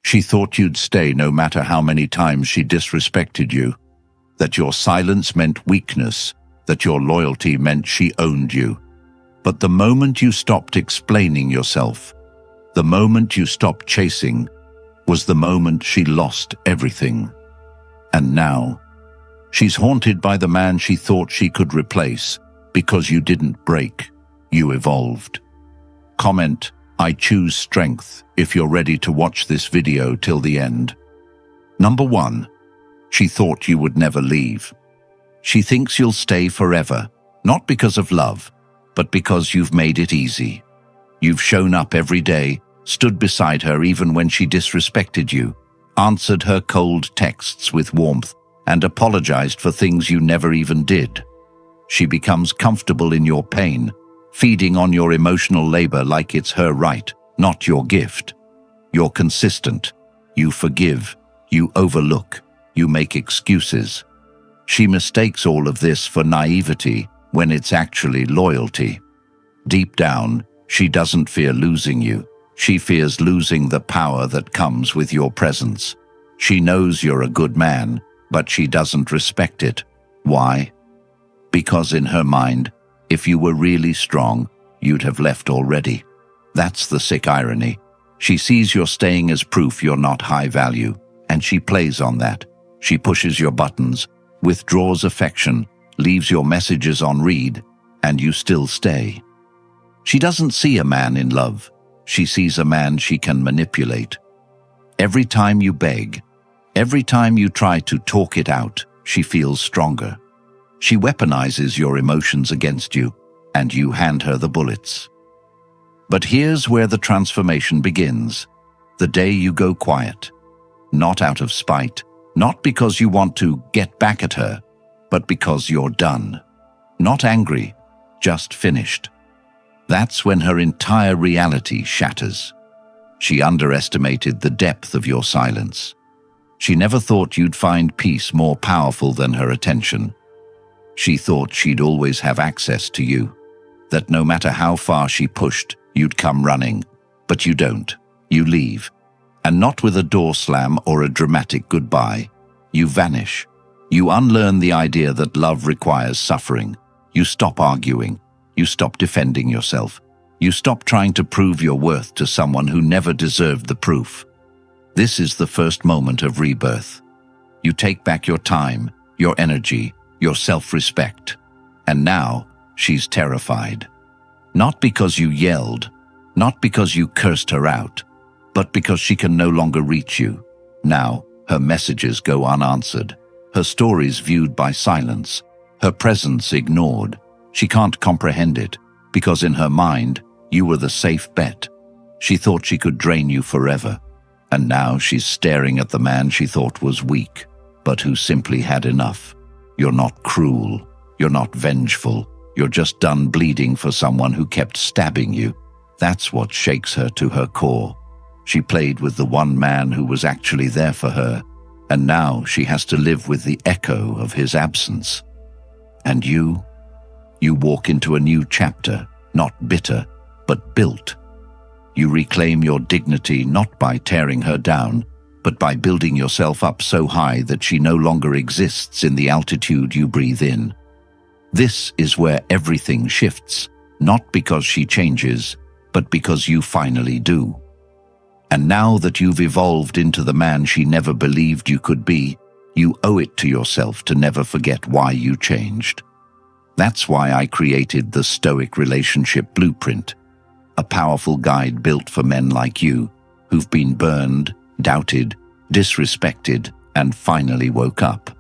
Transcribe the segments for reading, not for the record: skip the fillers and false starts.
She thought you'd stay no matter how many times she disrespected you, that your silence meant weakness, that your loyalty meant she owned you. But the moment you stopped explaining yourself, the moment you stopped chasing, was the moment she lost everything. And now, she's haunted by the man she thought she could replace because you didn't break, you evolved. Comment, "I choose strength," if you're ready to watch this video till the end. Number 1. She thought you would never leave. She thinks you'll stay forever, not because of love, but because you've made it easy. You've shown up every day, stood beside her even when she disrespected you, answered her cold texts with warmth, and apologized for things you never even did. She becomes comfortable in your pain, feeding on your emotional labor like it's her right, not your gift. You're consistent. You forgive. You overlook. You make excuses. She mistakes all of this for naivety when it's actually loyalty. Deep down, she doesn't fear losing you. She fears losing the power that comes with your presence. She knows you're a good man, but she doesn't respect it. Why? Because in her mind, if you were really strong, you'd have left already. That's the sick irony. She sees your staying as proof you're not high value, and she plays on that. She pushes your buttons, withdraws affection, leaves your messages on read, and you still stay. She doesn't see a man in love. She sees a man she can manipulate. Every time you beg, every time you try to talk it out, she feels stronger. She weaponizes your emotions against you, and you hand her the bullets. But here's where the transformation begins. The day you go quiet. Not out of spite, not because you want to get back at her, but because you're done. Not angry, just finished. That's when her entire reality shatters. She underestimated the depth of your silence. She never thought you'd find peace more powerful than her attention. She thought she'd always have access to you, that no matter how far she pushed, you'd come running. But you don't. You leave. And not with a door slam or a dramatic goodbye. You vanish. You unlearn the idea that love requires suffering. You stop arguing. You stop defending yourself. You stop trying to prove your worth to someone who never deserved the proof. This is the first moment of rebirth. You take back your time, your energy, your self-respect. And now, she's terrified. Not because you yelled, not because you cursed her out, but because she can no longer reach you. Now, her messages go unanswered, her stories viewed by silence, her presence ignored. She can't comprehend it, because in her mind, you were the safe bet. She thought she could drain you forever. And now she's staring at the man she thought was weak, but who simply had enough. You're not cruel. You're not vengeful. You're just done bleeding for someone who kept stabbing you. That's what shakes her to her core. She played with the one man who was actually there for her, and now she has to live with the echo of his absence. And you walk into a new chapter, not bitter, but built. You reclaim your dignity not by tearing her down, but by building yourself up so high that she no longer exists in the altitude you breathe in. This is where everything shifts, not because she changes, but because you finally do. And now that you've evolved into the man she never believed you could be, you owe it to yourself to never forget why you changed. That's why I created the Stoic Relationship Blueprint, a powerful guide built for men like you, who've been burned, doubted, disrespected, and finally woke up.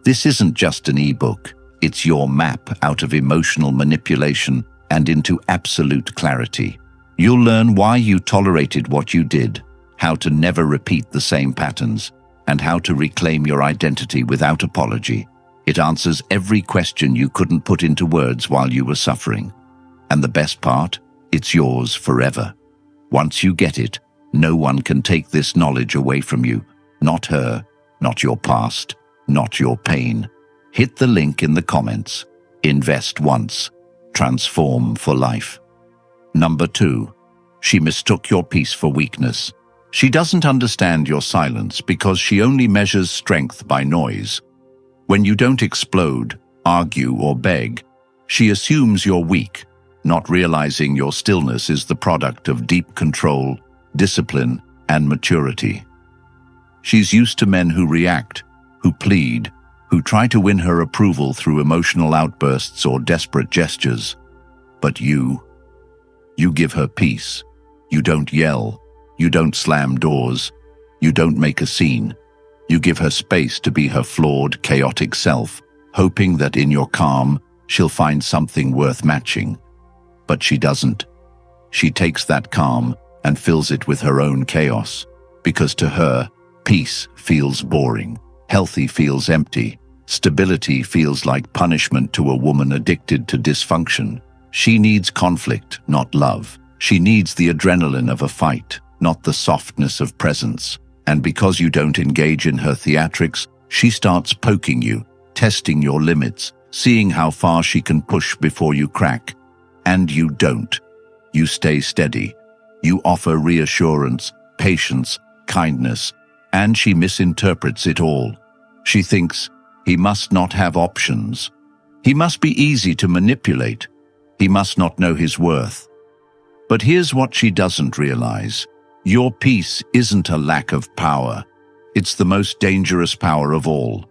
This isn't just an ebook, it's your map out of emotional manipulation and into absolute clarity. You'll learn why you tolerated what you did, how to never repeat the same patterns, and how to reclaim your identity without apology. It answers every question you couldn't put into words while you were suffering. And the best part? It's yours forever. Once you get it, no one can take this knowledge away from you. Not her, not your past, not your pain. Hit the link in the comments. Invest once. Transform for life. Number 2. She mistook your peace for weakness. She doesn't understand your silence because she only measures strength by noise. When you don't explode, argue, or beg, she assumes you're weak, not realizing your stillness is the product of deep control, discipline, and maturity. She's used to men who react, who plead, who try to win her approval through emotional outbursts or desperate gestures. But you give her peace. You don't yell. You don't slam doors. You don't make a scene. You give her space to be her flawed, chaotic self, hoping that in your calm, she'll find something worth matching. But she doesn't. She takes that calm and fills it with her own chaos, because to her, peace feels boring, healthy feels empty, stability feels like punishment to a woman addicted to dysfunction. She needs conflict, not love. She needs the adrenaline of a fight, not the softness of presence. And because you don't engage in her theatrics, she starts poking you, testing your limits, seeing how far she can push before you crack. And you don't. You stay steady. You offer reassurance, patience, kindness, and she misinterprets it all. She thinks, he must not have options. He must be easy to manipulate. He must not know his worth. But here's what she doesn't realize. Your peace isn't a lack of power. It's the most dangerous power of all.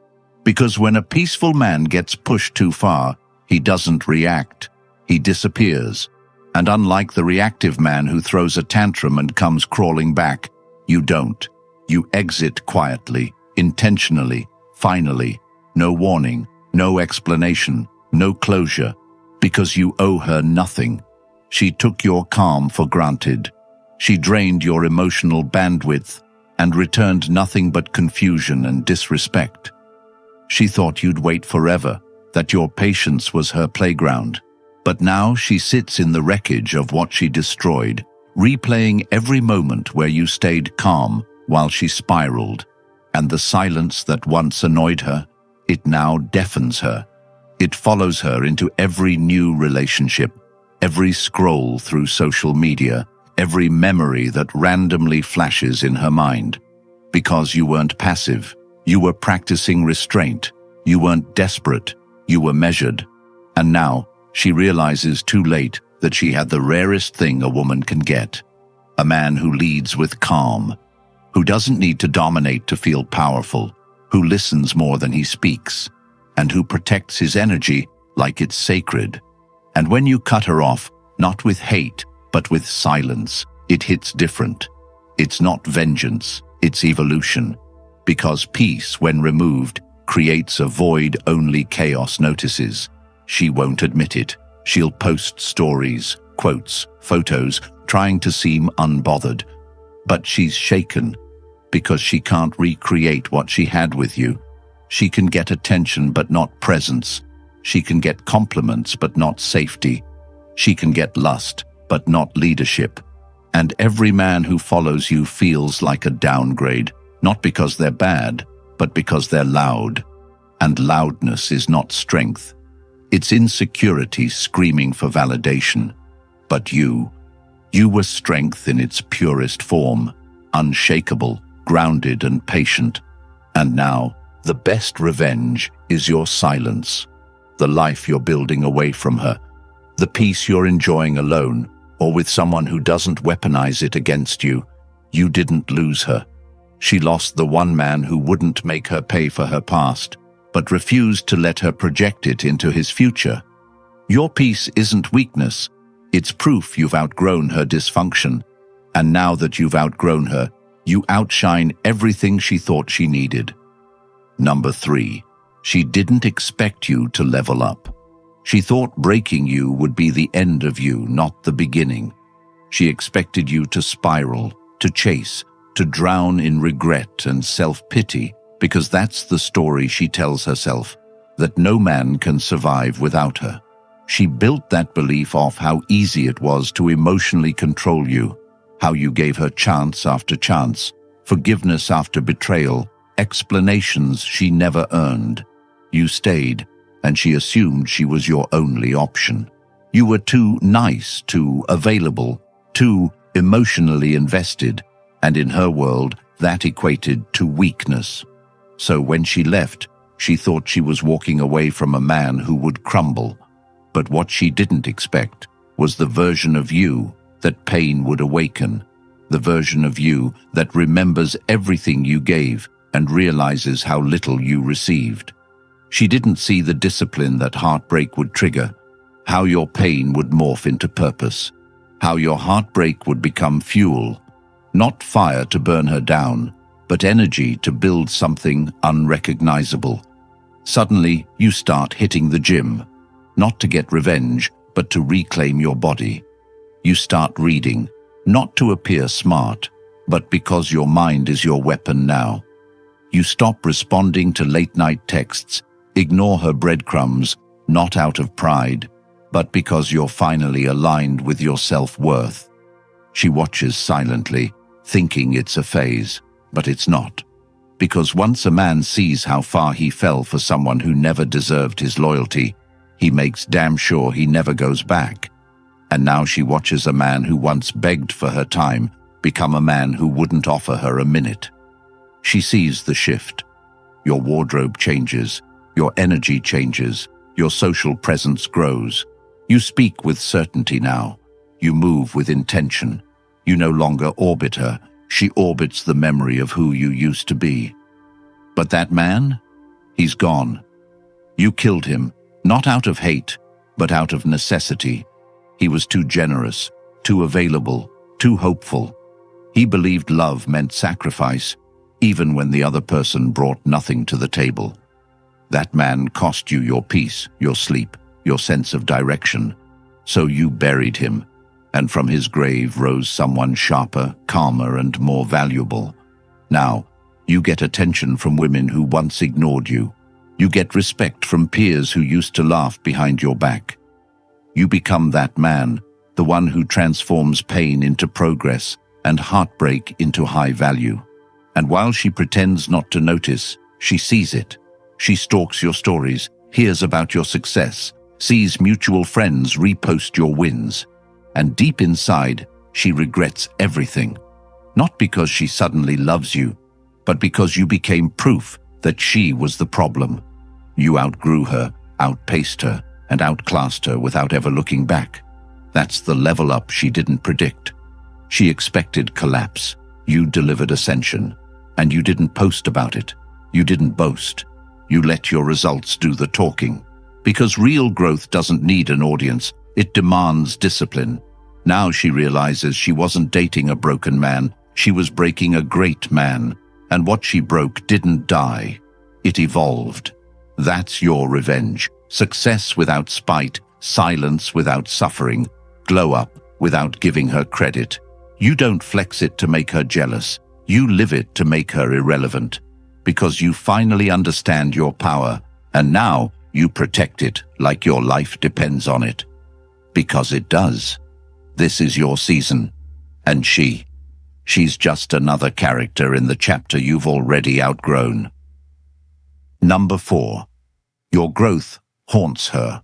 Because when a peaceful man gets pushed too far, he doesn't react. He disappears. And unlike the reactive man who throws a tantrum and comes crawling back, you don't. You exit quietly, intentionally, finally. No warning, no explanation, no closure. Because you owe her nothing. She took your calm for granted. She drained your emotional bandwidth and returned nothing but confusion and disrespect. She thought you'd wait forever, that your patience was her playground. But now she sits in the wreckage of what she destroyed, replaying every moment where you stayed calm while she spiraled. And the silence that once annoyed her, it now deafens her. It follows her into every new relationship, every scroll through social media, every memory that randomly flashes in her mind. Because you weren't passive, you were practicing restraint, you weren't desperate, you were measured. And now, she realizes too late that she had the rarest thing a woman can get. A man who leads with calm, who doesn't need to dominate to feel powerful, who listens more than he speaks, and who protects his energy like it's sacred. And when you cut her off, not with hate, but with silence, it hits different. It's not vengeance, it's evolution. Because peace, when removed, creates a void only chaos notices. She won't admit it. She'll post stories, quotes, photos, trying to seem unbothered. But she's shaken, because she can't recreate what she had with you. She can get attention but not presence. She can get compliments but not safety. She can get lust but not leadership. And every man who follows you feels like a downgrade, not because they're bad, but because they're loud. And loudness is not strength. It's insecurity screaming for validation. But you were strength in its purest form, unshakable, grounded and patient. And now, the best revenge is your silence. The life you're building away from her. The peace you're enjoying alone, or with someone who doesn't weaponize it against you. You didn't lose her. She lost the one man who wouldn't make her pay for her past, but refused to let her project it into his future. Your peace isn't weakness. It's proof you've outgrown her dysfunction. And now that you've outgrown her, you outshine everything she thought she needed. Number 3, she didn't expect you to level up. She thought breaking you would be the end of you, not the beginning. She expected you to spiral, to chase, to drown in regret and self-pity, because that's the story she tells herself, that no man can survive without her. She built that belief off how easy it was to emotionally control you, how you gave her chance after chance, forgiveness after betrayal, explanations she never earned. You stayed, and she assumed she was your only option. You were too nice, too available, too emotionally invested, and in her world, that equated to weakness. So when she left, she thought she was walking away from a man who would crumble. But what she didn't expect was the version of you that pain would awaken, the version of you that remembers everything you gave and realizes how little you received. She didn't see the discipline that heartbreak would trigger, how your pain would morph into purpose, how your heartbreak would become fuel, not fire to burn her down, but energy to build something unrecognizable. Suddenly, you start hitting the gym, not to get revenge, but to reclaim your body. You start reading, not to appear smart, but because your mind is your weapon now. You stop responding to late-night texts, ignore her breadcrumbs, not out of pride, but because you're finally aligned with your self-worth. She watches silently, thinking it's a phase, but it's not. Because once a man sees how far he fell for someone who never deserved his loyalty, he makes damn sure he never goes back. And now she watches a man who once begged for her time become a man who wouldn't offer her a minute. She sees the shift. Your wardrobe changes, your energy changes, your social presence grows. You speak with certainty now. You move with intention. You no longer orbit her. She orbits the memory of who you used to be. But that man? He's gone. You killed him, not out of hate, but out of necessity. He was too generous, too available, too hopeful. He believed love meant sacrifice, even when the other person brought nothing to the table. That man cost you your peace, your sleep, your sense of direction. So you buried him, and from his grave rose someone sharper, calmer, and more valuable. Now, you get attention from women who once ignored you. You get respect from peers who used to laugh behind your back. You become that man, the one who transforms pain into progress and heartbreak into high value. And while she pretends not to notice, she sees it. She stalks your stories, hears about your success, sees mutual friends repost your wins. And deep inside, she regrets everything. Not because she suddenly loves you, but because you became proof that she was the problem. You outgrew her, outpaced her, and outclassed her without ever looking back. That's the level up she didn't predict. She expected collapse. You delivered ascension. And you didn't post about it. You didn't boast. You let your results do the talking. Because real growth doesn't need an audience. It demands discipline. Now she realizes she wasn't dating a broken man. She was breaking a great man. And what she broke didn't die. It evolved. That's your revenge. Success without spite, silence without suffering, glow up without giving her credit. You don't flex it to make her jealous. You live it to make her irrelevant. Because you finally understand your power, and now you protect it like your life depends on it. Because it does. This is your season. And she's just another character in the chapter you've already outgrown. Number 4. Your growth haunts her.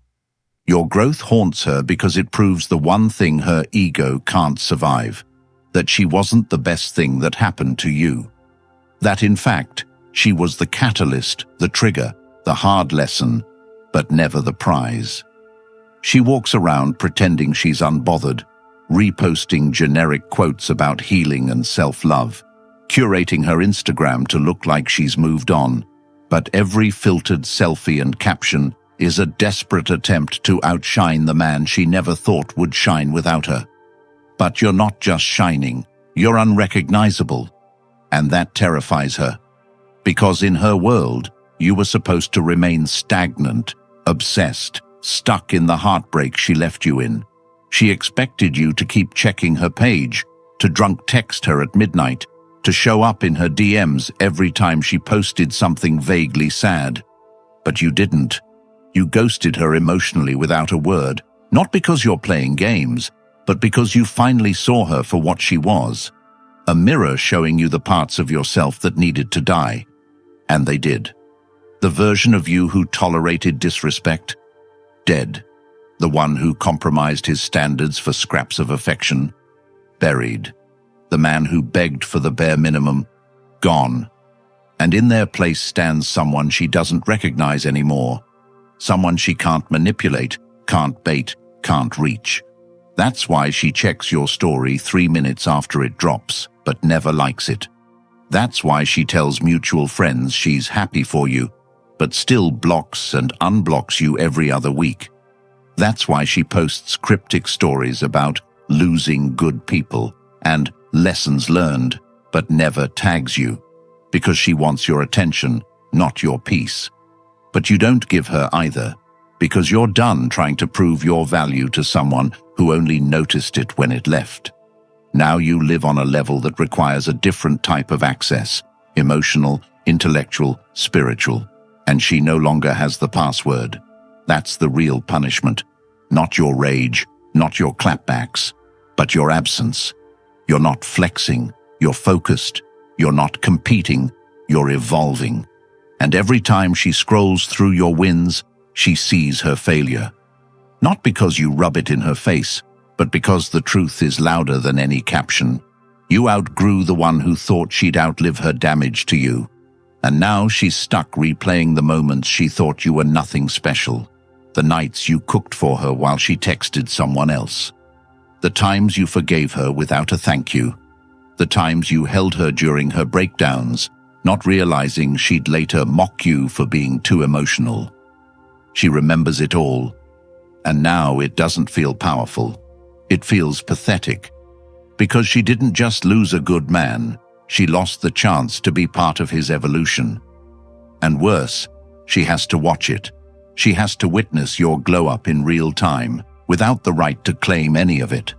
Your growth haunts her because it proves the one thing her ego can't survive, that she wasn't the best thing that happened to you. That in fact, she was the catalyst, the trigger, the hard lesson, but never the prize. She walks around pretending she's unbothered, reposting generic quotes about healing and self-love, curating her Instagram to look like she's moved on. But every filtered selfie and caption is a desperate attempt to outshine the man she never thought would shine without her. But you're not just shining, you're unrecognizable. And that terrifies her. Because in her world, you were supposed to remain stagnant, obsessed, stuck in the heartbreak she left you in. She expected you to keep checking her page, to drunk text her at midnight, to show up in her DMs every time she posted something vaguely sad. But you didn't. You ghosted her emotionally without a word, not because you're playing games, but because you finally saw her for what she was. A mirror showing you the parts of yourself that needed to die. And they did. The version of you who tolerated disrespect, dead. The one who compromised his standards for scraps of affection, buried. the man who begged for the bare minimum, gone. And in their place stands someone she doesn't recognize anymore. Someone she can't manipulate, can't bait, can't reach. That's why she checks your story 3 minutes after it drops, but never likes it. That's why she tells mutual friends she's happy for you, but still blocks and unblocks you every other week. That's why she posts cryptic stories about losing good people and lessons learned, but never tags you, because she wants your attention, not your peace. But you don't give her either, because you're done trying to prove your value to someone who only noticed it when it left. Now you live on a level that requires a different type of access, emotional, intellectual, spiritual, and she no longer has the password. That's the real punishment. Not your rage, not your clapbacks, but your absence. You're not flexing, you're focused, you're not competing, you're evolving. And every time she scrolls through your wins, she sees her failure. Not because you rub it in her face, but because the truth is louder than any caption. You outgrew the one who thought she'd outlive her damage to you. And now she's stuck replaying the moments she thought you were nothing special. The nights you cooked for her while she texted someone else. The times you forgave her without a thank you. The times you held her during her breakdowns, not realizing she'd later mock you for being too emotional. She remembers it all. And now it doesn't feel powerful. It feels pathetic. Because she didn't just lose a good man, she lost the chance to be part of his evolution. And worse, she has to watch it. She has to witness your glow-up in real time, without the right to claim any of it.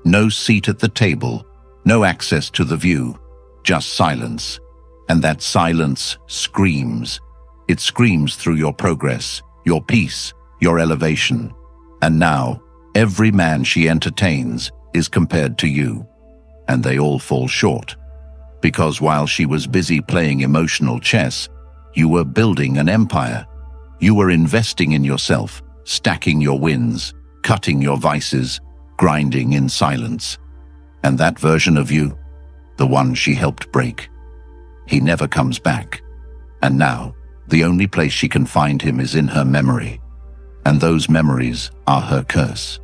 No seat at the table, no access to the view, just silence. And that silence screams. It screams through your progress, your peace, your elevation. And now, every man she entertains is compared to you. And they all fall short. Because while she was busy playing emotional chess, you were building an empire. You were investing in yourself, stacking your wins, cutting your vices, grinding in silence. And that version of you, the one she helped break, he never comes back. And now, the only place she can find him is in her memory. And those memories are her curse.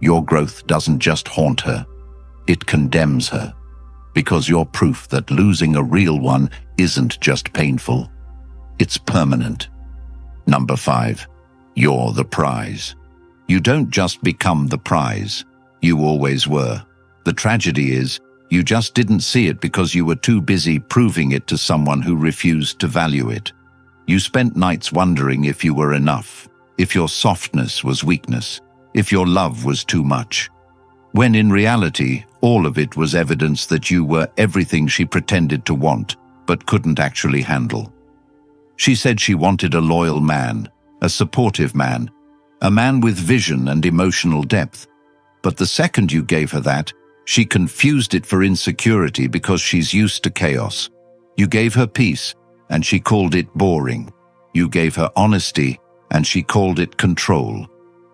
Your growth doesn't just haunt her, it condemns her. Because you're proof that losing a real one isn't just painful, it's permanent. Number 5, you're the prize. You don't just become the prize, you always were. The tragedy is, you just didn't see it because you were too busy proving it to someone who refused to value it. You spent nights wondering if you were enough, if your softness was weakness, if your love was too much. When in reality, all of it was evidence that you were everything she pretended to want, but couldn't actually handle. She said she wanted a loyal man, a supportive man, a man with vision and emotional depth. But the second you gave her that, she confused it for insecurity because she's used to chaos. You gave her peace, and she called it boring. You gave her honesty, and she called it control.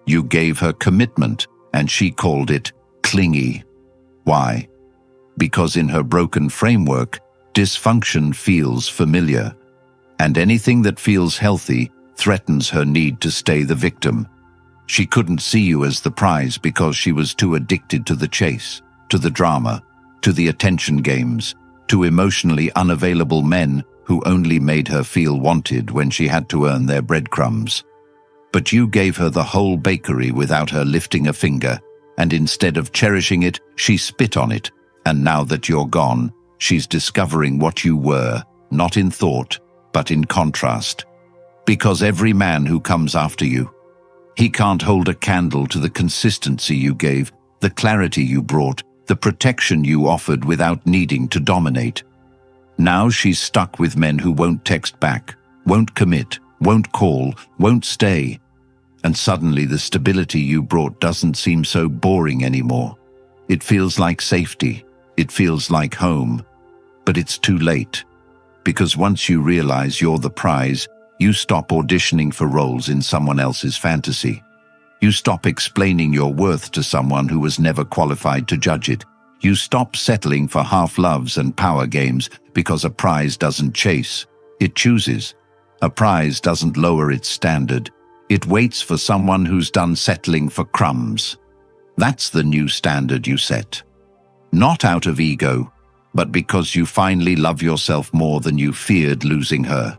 You gave her commitment, and she called it clingy. Why? Because in her broken framework, dysfunction feels familiar, and anything that feels healthy threatens her need to stay the victim. She couldn't see you as the prize because she was too addicted to the chase, to the drama, to the attention games, to emotionally unavailable men who only made her feel wanted when she had to earn their breadcrumbs. But you gave her the whole bakery without her lifting a finger, and instead of cherishing it, she spit on it. And now that you're gone, she's discovering what you were, not in thought, but in contrast. Because every man who comes after you, he can't hold a candle to the consistency you gave, the clarity you brought, the protection you offered without needing to dominate. Now she's stuck with men who won't text back, won't commit, won't call, won't stay. And suddenly the stability you brought doesn't seem so boring anymore. It feels like safety. It feels like home. But it's too late. Because once you realize you're the prize, you stop auditioning for roles in someone else's fantasy. You stop explaining your worth to someone who was never qualified to judge it. You stop settling for half-loves and power games because a prize doesn't chase. It chooses. A prize doesn't lower its standard. It waits for someone who's done settling for crumbs. That's the new standard you set. Not out of ego, but because you finally love yourself more than you feared losing her.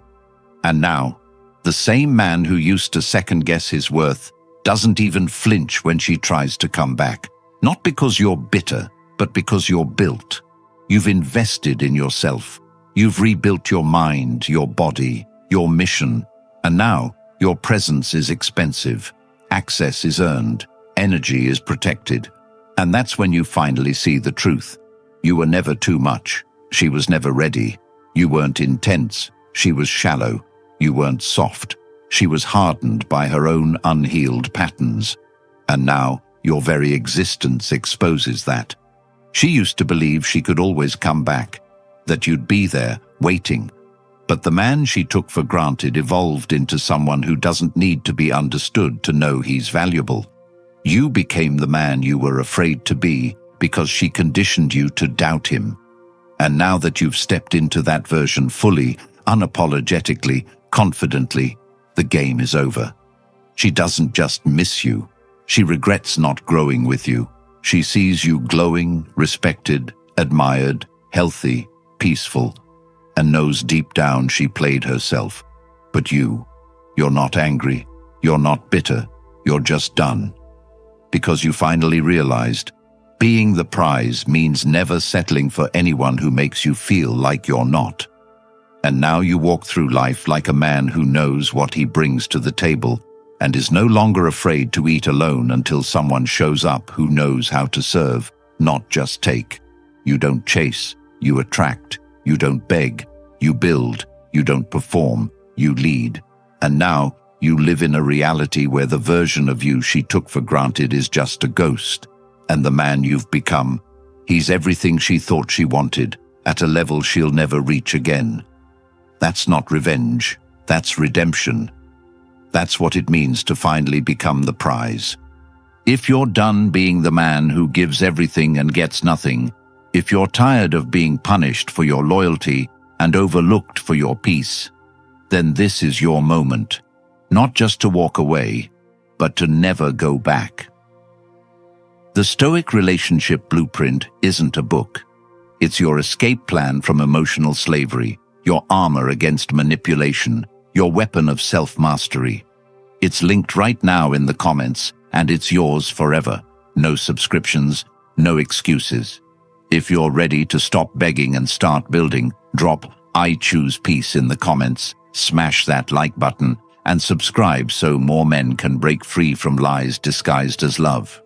And now, the same man who used to second-guess his worth doesn't even flinch when she tries to come back. Not because you're bitter, but because you're built. You've invested in yourself. You've rebuilt your mind, your body, your mission, and now your presence is expensive. Access is earned. Energy is protected. And that's when you finally see the truth. You were never too much. She was never ready. You weren't intense. She was shallow. You weren't soft. She was hardened by her own unhealed patterns. And now your very existence exposes that. She used to believe she could always come back, that you'd be there, waiting. But the man she took for granted evolved into someone who doesn't need to be understood to know he's valuable. You became the man you were afraid to be because she conditioned you to doubt him. And now that you've stepped into that version fully, unapologetically, confidently, the game is over. She doesn't just miss you. She regrets not growing with you. She sees you glowing, respected, admired, healthy, peaceful, and knows deep down she played herself. But you're not angry. You're not bitter. You're just done. Because you finally realized being the prize means never settling for anyone who makes you feel like you're not. And now you walk through life like a man who knows what he brings to the table and is no longer afraid to eat alone until someone shows up who knows how to serve, not just take. You don't chase, you attract. You don't beg, you build. You don't perform, you lead. And now you live in a reality where the version of you she took for granted is just a ghost. And the man you've become, he's everything she thought she wanted, at a level she'll never reach again. That's not revenge, that's redemption. That's what it means to finally become the prize. If you're done being the man who gives everything and gets nothing, if you're tired of being punished for your loyalty and overlooked for your peace, then this is your moment. Not just to walk away, but to never go back. The Stoic relationship blueprint isn't a book. It's your escape plan from emotional slavery, your armor against manipulation, your weapon of self-mastery. It's linked right now in the comments, and it's yours forever. No subscriptions, no excuses. If you're ready to stop begging and start building, drop "I choose peace" in the comments, smash that like button, and subscribe so more men can break free from lies disguised as love.